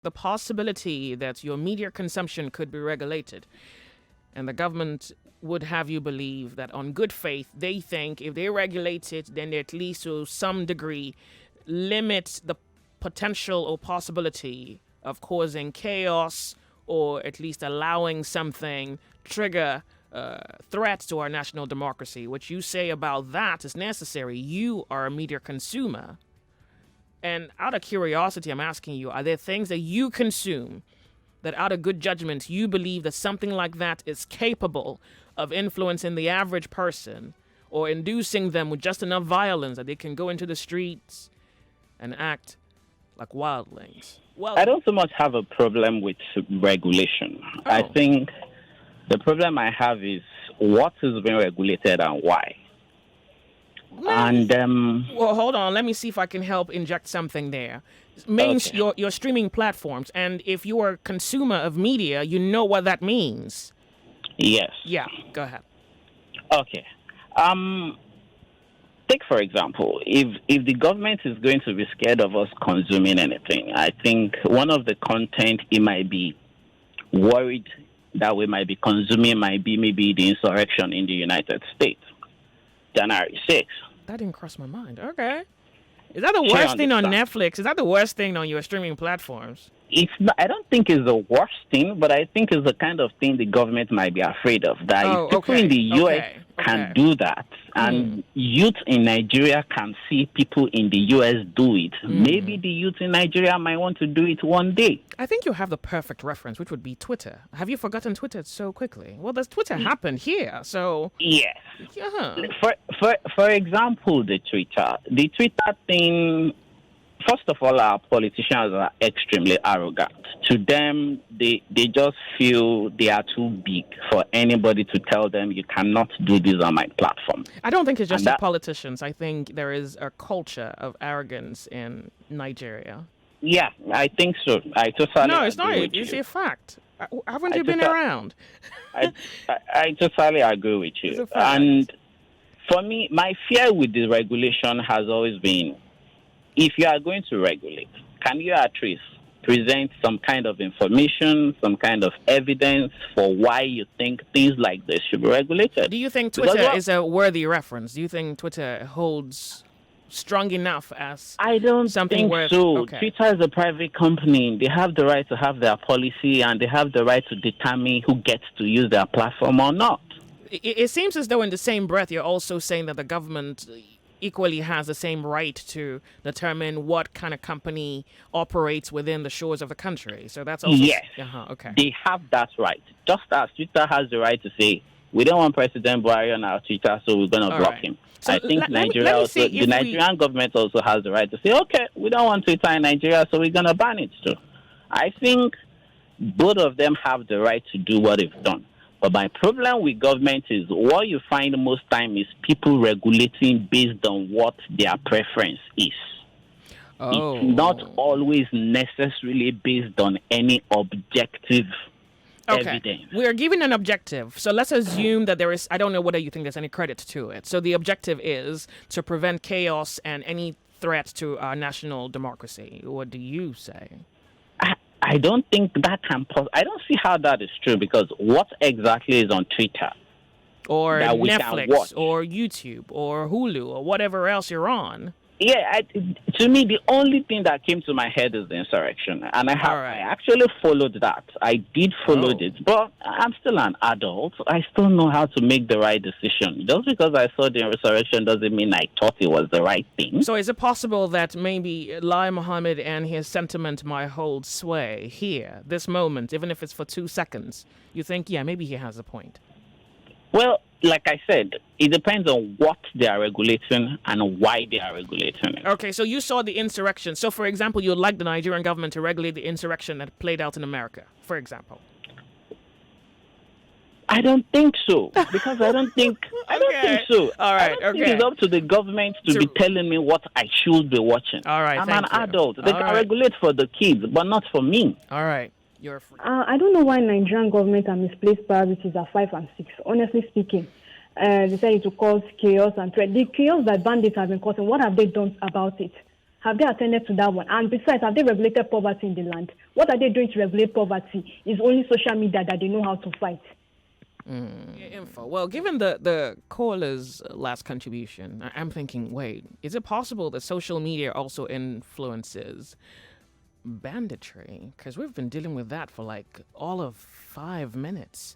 the possibility that your media consumption could be regulated, and the government would have you believe that on good faith they think if they regulate it, then they at least to some degree limit the potential or possibility of causing chaos, or at least allowing something trigger threats to our national democracy. What you say about that is necessary. You are a media consumer. And out of curiosity, I'm asking you, are there things that you consume that out of good judgment you believe that something like that is capable of influencing the average person or inducing them with just enough violence that they can go into the streets and act like wildlings? Well, I don't so much have a problem with regulation. I oh, think the problem I have is what is being regulated and why. And well, hold on. Let me see if I can help inject something there. okay, Your streaming platforms, and if you are a consumer of media, you know what that means. yes, Yeah, go ahead. okay. Um, Take for example, if the government is going to be scared of us consuming anything, I think one of the content it might be worried that we might be consuming might be maybe the insurrection in the United States, January 6th. That didn't cross my mind. Okay. Is that the Do you worst thing on understand? Netflix? Is that the worst thing on your streaming platforms? It's not, I don't think it's the worst thing, but I think it's the kind of thing the government might be afraid of. That if Oh, people in the okay. U.S. Okay. can Okay. do that, and youth in Nigeria can see people in the U.S. do it, maybe the youth in Nigeria might want to do it one day. I think you have the perfect reference, which would be Twitter. Have you forgotten Twitter so quickly? Well, does Twitter happen here? So, Yes. yeah. For example, the Twitter thing. First of all, our politicians are extremely arrogant. To them, they just feel they are too big for anybody to tell them you cannot do this on my platform. I don't think it's just And the that, politicians. I think there is a culture of arrogance in Nigeria. yeah, I think so. I totally No, it's not. agree with It's you. a fact. Haven't I you been totally, around? I totally agree with It's you. a fact. And for me, my fear with the regulation has always been, if you are going to regulate, can you at least present some kind of information, some kind of evidence for why you think things like this should be regulated? Do you think Because, Twitter well, is a worthy reference? Do you think Twitter holds strong enough as I don't something think worth? so. Okay. Twitter is a private company. They have the right to have their policy and they have the right to determine who gets to use their platform or not. It seems as though in the same breath you're also saying that the government equally has the same right to determine what kind of company operates within the shores of the country. So that's also Yes, okay. they have that right. Just as Twitter has the right to say, we don't want President Buhari on our Twitter, so we're going to All block right. him. So I think let Nigeria me also, see the if we. Nigerian government also has the right to say, okay, we don't want Twitter in Nigeria, so we're going to ban it too. I think both of them have the right to do what they've done. But my problem with government is what you find most time is people regulating based on what their preference is. It's not Oh. always necessarily based on any objective Okay. evidence. We are given an objective. So let's assume that there is, I don't know whether you think there's any credit to it. So the objective is to prevent chaos and any threat to our national democracy. What do you say? I don't think that can I don't see how that is true because what exactly is on Twitter Or that we can Netflix watch? or YouTube or Hulu or whatever else you're on. Yeah, to me, the only thing that came to my head is the insurrection, and I All I right. actually followed that. I did follow Oh. it, but I'm still an adult. I still know how to make the right decision. Just because I saw the insurrection doesn't mean I thought it was the right thing. So is it possible that maybe Lai Mohammed and his sentiment might hold sway here, this moment, even if it's for 2 seconds? You think, yeah, maybe he has a point. Well, like I said, it depends on what they are regulating and why they are regulating it. Okay, so you saw the insurrection. So, for example, you'd like the Nigerian government to regulate the insurrection that played out in America, for example. I don't think so because I don't think Okay. so. All right, I don't think okay. it's up to the government to be telling me what I should be watching. All right, I'm thank an you. adult. They All can right. regulate for the kids, but not for me. All right, you're free. I don't know why Nigerian government are misplaced priorities at 5 and 6. Honestly speaking, they say it will cause chaos and threat. The chaos that bandits have been causing, what have they done about it? Have they attended to that one? And besides, have they regulated poverty in the land? What are they doing to regulate poverty? It's only social media that they know how to fight. Info. Well, given the caller's last contribution, I'm thinking, wait, is it possible that social media also influences banditry? Because we've been dealing with that for like all of 5 minutes.